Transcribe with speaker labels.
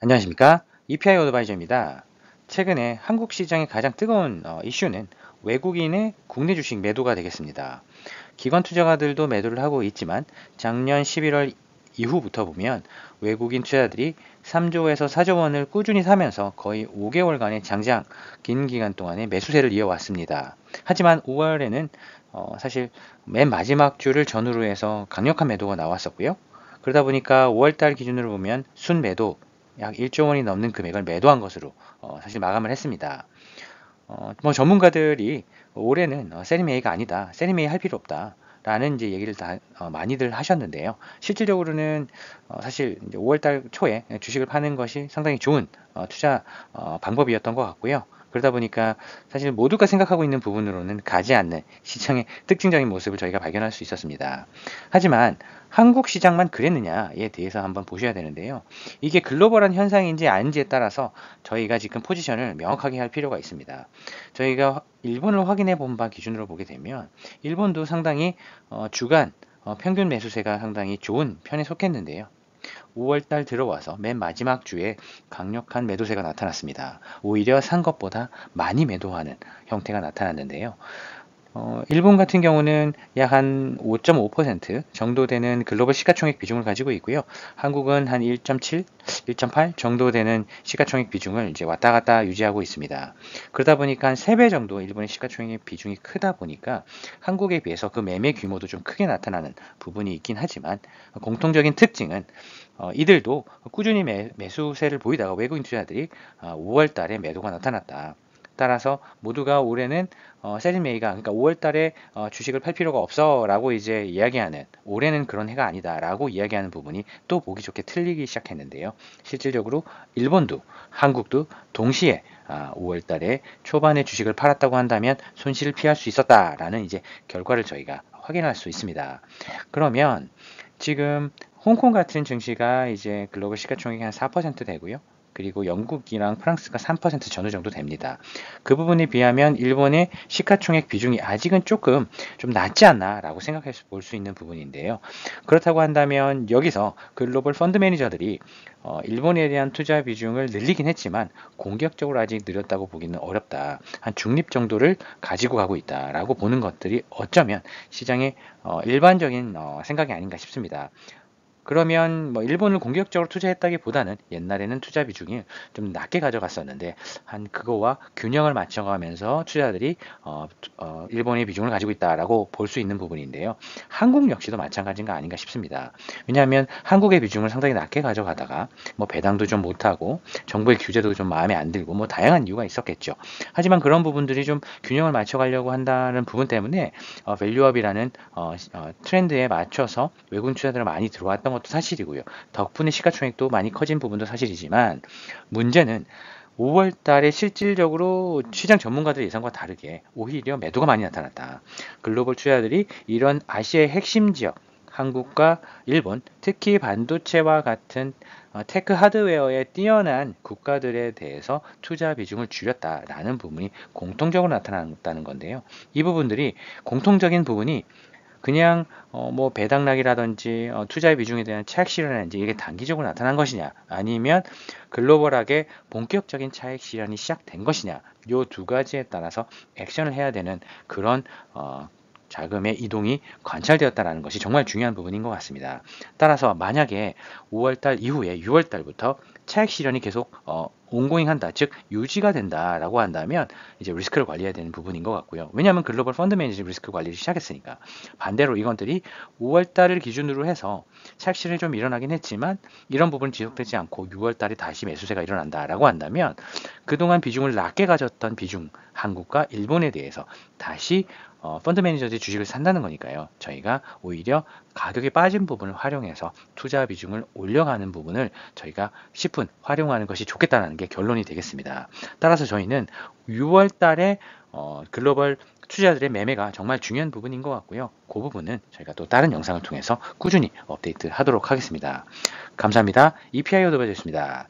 Speaker 1: 안녕하십니까? EPI 어드바이저입니다. 최근에 한국 시장의 가장 뜨거운 이슈는 외국인의 국내 주식 매도가 되겠습니다. 기관 투자가들도 매도를 하고 있지만 작년 11월 이후부터 보면 외국인 투자들이 3조에서 4조 원을 꾸준히 사면서 거의 5개월간의 장장 긴 기간 동안의 매수세를 이어왔습니다. 하지만 5월에는 사실 맨 마지막 주를 전후로 해서 강력한 매도가 나왔었고요. 그러다 보니까 5월달 기준으로 보면 순매도 약 1조 원이 넘는 금액을 매도한 것으로 사실 마감을 했습니다. 뭐 전문가들이 올해는 세리메이가 아니다, 세리메이 할 필요 없다 라는 이제 얘기를 많이들 하셨는데요. 실질적으로는 사실 이제 5월달 초에 주식을 파는 것이 상당히 좋은 투자 방법이었던 것 같고요. 그러다 보니까 사실 모두가 생각하고 있는 부분으로는 가지 않는 시장의 특징적인 모습을 저희가 발견할 수 있었습니다. 하지만 한국 시장만 그랬느냐에 대해서 한번 보셔야 되는데요. 이게 글로벌한 현상인지 아닌지에 따라서 저희가 지금 포지션을 명확하게 할 필요가 있습니다. 저희가 일본을 확인해 본 바 기준으로 보게 되면 일본도 상당히 주간 평균 매수세가 상당히 좋은 편에 속했는데요. 5월달 들어와서 맨 마지막 주에 강력한 매도세가 나타났습니다. 오히려 산 것보다 많이 매도하는 형태가 나타났는데요. 일본 같은 경우는 약 한 5.5% 정도 되는 글로벌 시가총액 비중을 가지고 있고요. 한국은 한 1.7, 1.8 정도 되는 시가총액 비중을 이제 왔다 갔다 유지하고 있습니다. 그러다 보니까 한 3배 정도 일본의 시가총액 비중이 크다 보니까 한국에 비해서 그 매매 규모도 좀 크게 나타나는 부분이 있긴 하지만 공통적인 특징은 이들도 꾸준히 매수세를 보이다가 외국인 투자들이 5월 달에 매도가 나타났다. 따라서 모두가 올해는 세리메이가 그러니까 5월 달에 주식을 팔 필요가 없어 라고 이제 이야기하는, 올해는 그런 해가 아니다 라고 이야기하는 부분이 또 보기 좋게 틀리기 시작했는데요. 실질적으로 일본도 한국도 동시에 5월 달에 초반에 주식을 팔았다고 한다면 손실을 피할 수 있었다라는 이제 결과를 저희가 확인할 수 있습니다. 그러면 지금 홍콩 같은 증시가 이제 글로벌 시가총액이 한 4% 되고요. 그리고 영국이랑 프랑스가 3% 전후 정도 됩니다. 그 부분에 비하면 일본의 시가총액 비중이 아직은 조금 좀 낮지 않나 라고 생각해 볼 수 있는 부분인데요. 그렇다고 한다면 여기서 글로벌 펀드 매니저들이 일본에 대한 투자 비중을 늘리긴 했지만 공격적으로 아직 늘렸다고 보기는 어렵다. 한 중립 정도를 가지고 가고 있다라고 보는 것들이 어쩌면 시장의 일반적인 생각이 아닌가 싶습니다. 그러면 뭐 일본을 공격적으로 투자했다기보다는 옛날에는 투자 비중이 좀 낮게 가져갔었는데 한 그거와 균형을 맞춰가면서 투자들이 일본의 비중을 가지고 있다라고 볼 수 있는 부분인데요. 한국 역시도 마찬가지인가 아닌가 싶습니다. 왜냐하면 한국의 비중을 상당히 낮게 가져가다가 뭐 배당도 좀 못하고 정부의 규제도 좀 마음에 안 들고 뭐 다양한 이유가 있었겠죠. 하지만 그런 부분들이 좀 균형을 맞춰가려고 한다는 부분 때문에 밸류업이라는 트렌드에 맞춰서 외국인 투자들을 많이 들어왔던 것도 사실이고요. 덕분에 시가총액도 많이 커진 부분도 사실이지만 문제는 5월 달에 실질적으로 시장 전문가들 예상과 다르게 오히려 매도가 많이 나타났다. 글로벌 투자들이 이런 아시아의 핵심 지역, 한국과 일본, 특히 반도체와 같은 테크 하드웨어에 뛰어난 국가들에 대해서 투자 비중을 줄였다라는 부분이 공통적으로 나타났다는 건데요. 이 부분들이 공통적인 부분이 그냥 뭐 배당락이라든지 투자의 비중에 대한 차익 실현이라든지 이게 단기적으로 나타난 것이냐, 아니면 글로벌하게 본격적인 차익 실현이 시작된 것이냐, 요 두 가지에 따라서 액션을 해야 되는 그런 자금의 이동이 관찰되었다는 것이 정말 중요한 부분인 것 같습니다. 따라서 만약에 5월달 이후에 6월달부터 차익 실현이 계속 온고잉한다, 즉 유지가 된다라고 한다면 이제 리스크를 관리해야 되는 부분인 것 같고요. 왜냐하면 글로벌 펀드 매니저 리스크 관리를 시작했으니까. 반대로 이것들이 5월달을 기준으로 해서 차익 실현이 좀 일어나긴 했지만 이런 부분은 지속되지 않고 6월달에 다시 매수세가 일어난다라고 한다면 그동안 비중을 낮게 가졌던 비중, 한국과 일본에 대해서 다시 펀드 매니저들이 주식을 산다는 거니까요. 저희가 오히려 가격이 빠진 부분을 활용해서 투자 비중을 올려가는 부분을 저희가 10분 활용하는 것이 좋겠다는 게 결론이 되겠습니다. 따라서 저희는 6월 달에 글로벌 투자자들의 매매가 정말 중요한 부분인 것 같고요. 그 부분은 저희가 또 다른 영상을 통해서 꾸준히 업데이트 하도록 하겠습니다. 감사합니다. EPI 어드바이저였습니다.